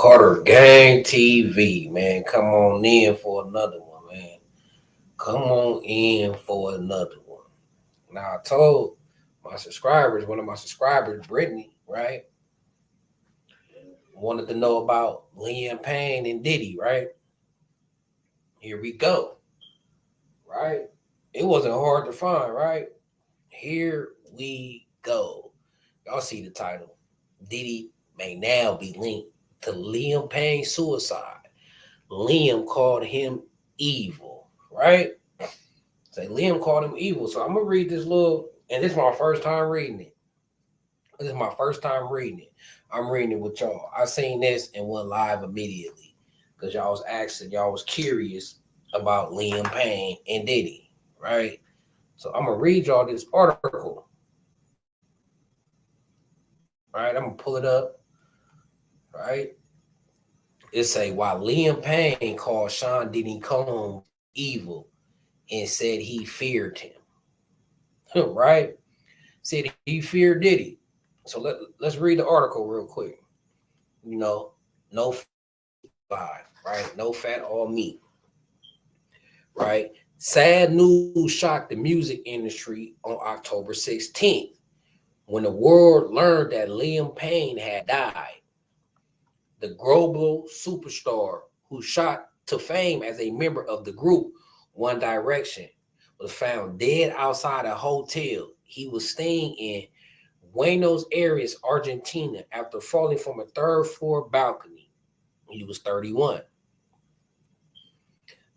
Carter Gang TV, man. Come on in for another one, man. Come on in for another one. Now, I told my subscribers, one of my subscribers, Brittany, right, wanted to know about Liam Payne and Diddy, right? Here we go, right? It wasn't hard to find, right? Here we go. Y'all see the title. Diddy may now be linked to Liam Payne's suicide. Liam called him evil, right? Say Liam called him evil. So I'm gonna read this little, and this is my first time reading it. This is my first time reading it. I'm reading it with y'all. I seen this and went live immediately because y'all was asking, y'all was curious about Liam Payne and Diddy, right? So I'm gonna read y'all this article. Right, I'm gonna pull it up. Right, it say why Liam Payne called Sean Diddy Combs evil and said he feared him. Right, said he feared Diddy. So let's read the article real quick. You know, no five, right? No fat, all meat. Right. Sad news shocked the music industry on October 16th when the world learned that Liam Payne had died. The global superstar who shot to fame as a member of the group One Direction was found dead outside a hotel he was staying in Buenos Aires, Argentina, after falling from a third-floor balcony. He was 31.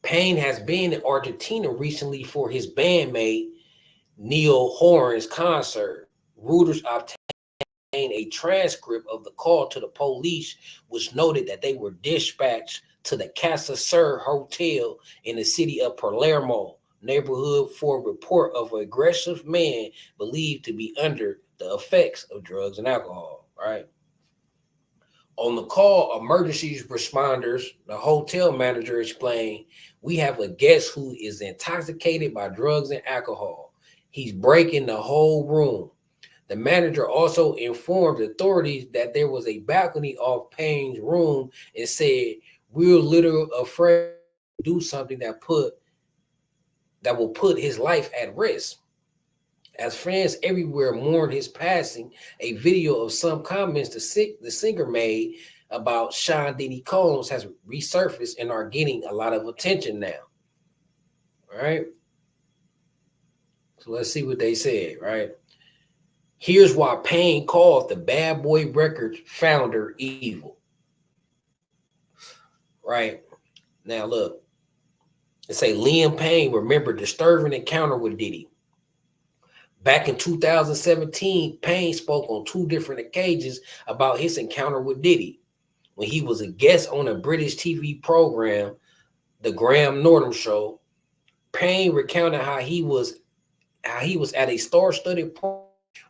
Payne has been in Argentina recently for his bandmate Neil Horan's concert. Reuters obtained a transcript of the call to the police, which noted that they were dispatched to the Casa Sur Hotel in the city of Palermo neighborhood for a report of an aggressive man believed to be under the effects of drugs and alcohol, right? On the call, emergency responders, the hotel manager explained, we have a guest who is intoxicated by drugs and alcohol. He's breaking the whole room. The manager also informed authorities that there was a balcony off Payne's room and said, we're literally afraid to do something that will put his life at risk. As fans everywhere mourned his passing, a video of some comments the singer made about Sean Diddy Combs has resurfaced and are getting a lot of attention now. All right. So let's see what they said, right? Here's why Payne called the Bad Boy Records founder evil. Right. Now look, it say Liam Payne remembered disturbing encounter with Diddy. Back in 2017, Payne spoke on two different occasions about his encounter with Diddy. When he was a guest on a British TV program, The Graham Norton Show, Payne recounted how he was at a star-studded party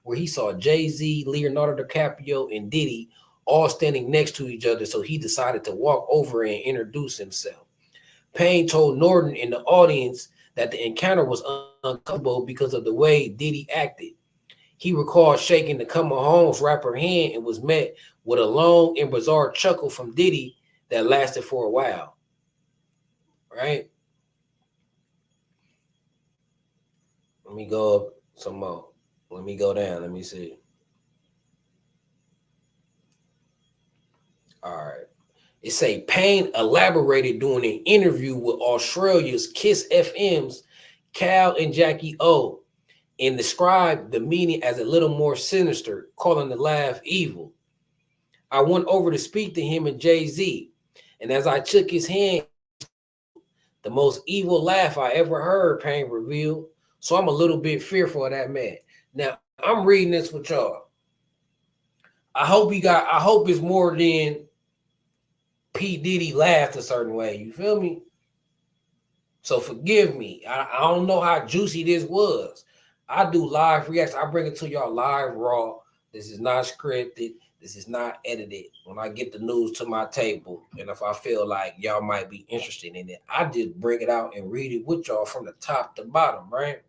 where he saw Jay-Z, Leonardo DiCaprio, and Diddy all standing next to each other, so he decided to walk over and introduce himself. Payne told Norton in the audience that the encounter was uncomfortable because of the way Diddy acted. He recalled shaking the Come Home's rapper hand and was met with a long and bizarre chuckle from Diddy that lasted for a while. Right? Let me go up some more. Let me go down. Let me see. All right. It say Payne elaborated during an interview with Australia's Kiss FM's Cal and Jackie O and described the meeting as a little more sinister, calling the laugh evil. I went over to speak to him and Jay-Z, and as I shook his hand, the most evil laugh I ever heard, Payne revealed. So I'm a little bit fearful of that man. Now, I'm reading this with y'all. I hope it's more than P. Diddy laughed a certain way. You feel me? So forgive me. I don't know how juicy this was. I do live reacts. I bring it to y'all live raw. This is not scripted. This is not edited. When I get the news to my table, and if I feel like y'all might be interested in it, I just bring it out and read it with y'all from the top to bottom, right?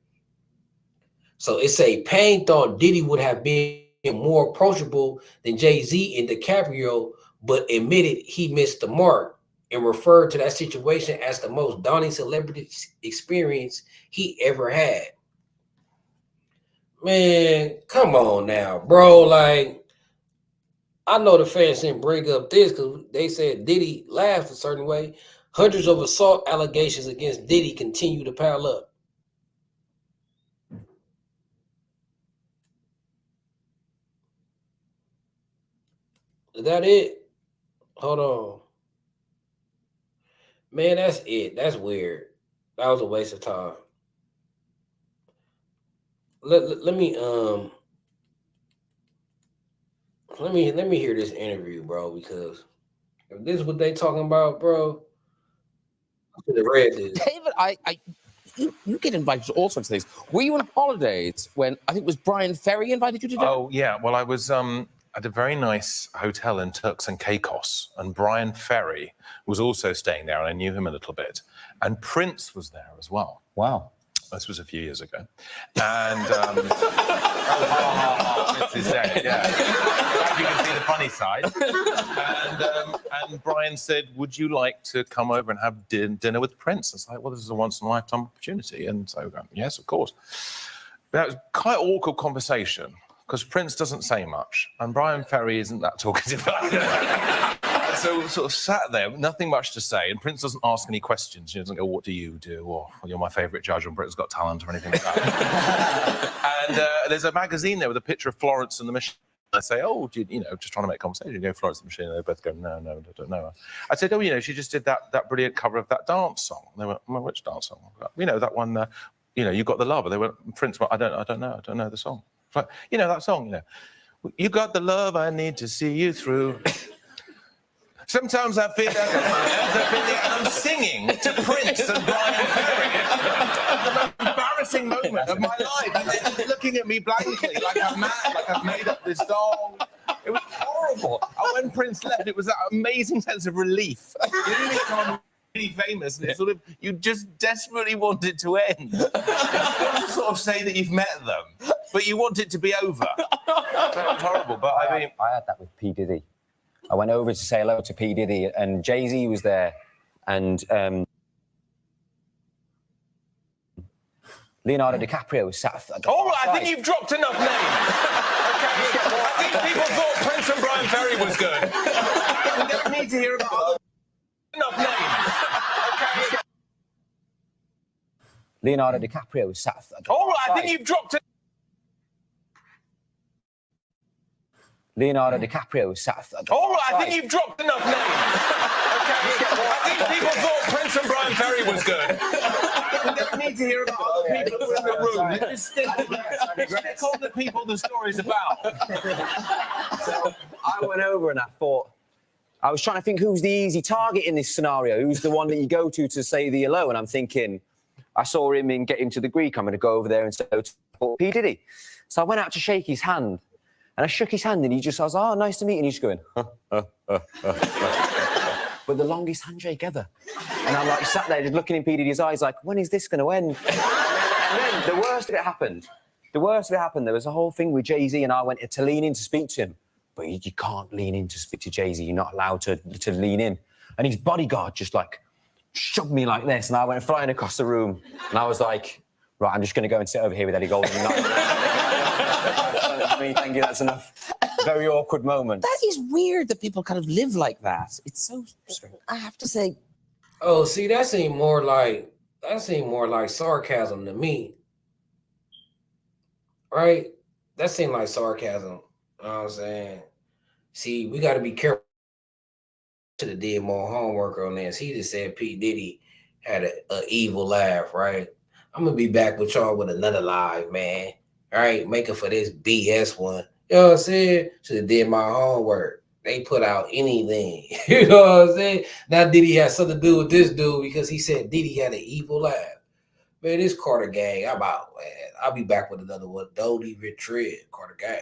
So it say Payne thought Diddy would have been more approachable than Jay-Z and DiCaprio, but admitted he missed the mark and referred to that situation as the most daunting celebrity experience he ever had. Man, come on now, bro. Like, I know the fans didn't bring up this because they said Diddy laughed a certain way. Hundreds of assault allegations against Diddy continue to pile up. Is that it? Hold on. Man, that's it. That's weird. That was a waste of time. Let me hear this interview, bro, because if this is what they talking about, bro, I should have read this. David, you get invited to all sorts of things. Were you on holidays when I think it was Brian Ferry invited you to do? Oh yeah, well I was at a very nice hotel in Turks and Caicos, and Brian Ferry was also staying there, and I knew him a little bit, and Prince was there as well. Wow. This was a few years ago, and Prince is dead. Yeah, you can see the funny side. And Brian said, "Would you like to come over and have dinner with Prince?" I was like, "Well, this is a once-in-a-lifetime opportunity," and so yes, of course. That was quite an awkward conversation because Prince doesn't say much, and Brian Ferry isn't that talkative. So we sort of sat there, nothing much to say, and Prince doesn't ask any questions. He doesn't go, "What do you do?" or "You're my favourite judge on Britain's Got Talent," or anything like that. And there's a magazine there with a picture of Florence and the Machine. I say, "Oh, just trying to make conversation." You go, "Florence and the Machine," and they both go, "No, I don't know her." I said, "Oh, she just did that brilliant cover of that dance song." And they went, "Well, which dance song?" That one, "You Got the Love." And they went, "Prince, I don't know the song." It's like, that song, "You got the love I need to see you through. Sometimes I feel like I'm singing to Prince and Brian Ferry. The most embarrassing moment of my life. And they're just looking at me blankly like I'm mad, like I've made up this song. It was horrible. And when Prince left, it was that amazing sense of relief. You know, someone really famous, and you just desperately want it to end. You want to sort of say that you've met them, but you want it to be over. That was horrible. But I mean, I had that with P. Diddy. I went over to say hello to P. Diddy, and Jay-Z was there, and Leonardo DiCaprio was sat at the all right, I think you've dropped enough names. Okay, I think people thought Prince and Brian Ferry was good. We don't need to hear about other enough names. Okay. Leonardo DiCaprio was sat at the all right, I think you've dropped Leonardo DiCaprio was sat at the all right, I think you've dropped enough names. Okay. I think people thought Prince and Brian Ferry was good. We don't need to hear about other people who are in the room. Just stick on the people the story's about. So I went over and I was trying to think who's the easy target in this scenario, who's the one that you go to say the hello, and I'm thinking, I saw him in Get Him to the Greek, I'm going to go over there and say hello to P. Diddy. So I went out to shake his hand, and I shook his hand, and I was, "Oh, nice to meet you," and he's going, with the longest handshake ever. And I'm like, sat there just looking in P. Diddy's eyes like, when is this going to end? And then the worst of it happened. There was a whole thing with Jay-Z, and I went to lean in to speak to him. But you can't lean in to speak to Jay-Z. You're not allowed to lean in. And his bodyguard just like shoved me like this, and I went flying across the room. And I was like, right, I'm just going to go and sit over here with Eddie Golden. Thank you, that's enough. Very awkward moment. That is weird that people kind of live like that. It's so strange. I have to say. Oh, see, that seemed more like sarcasm to me. Right? That seemed like sarcasm. You know what I'm saying? See, we got to be careful. Should have did more homework on this. He just said P. Diddy had a evil laugh, right? I'm going to be back with y'all with another live, man. All right, making for this BS one. You know what I'm saying? Should have did my homework. They put out anything. You know what I'm saying? Now Diddy has something to do with this dude because he said Diddy had an evil laugh. Man, this Carter gang, I'm out, man. I'll be back with another one. Don't even tread, Carter gang.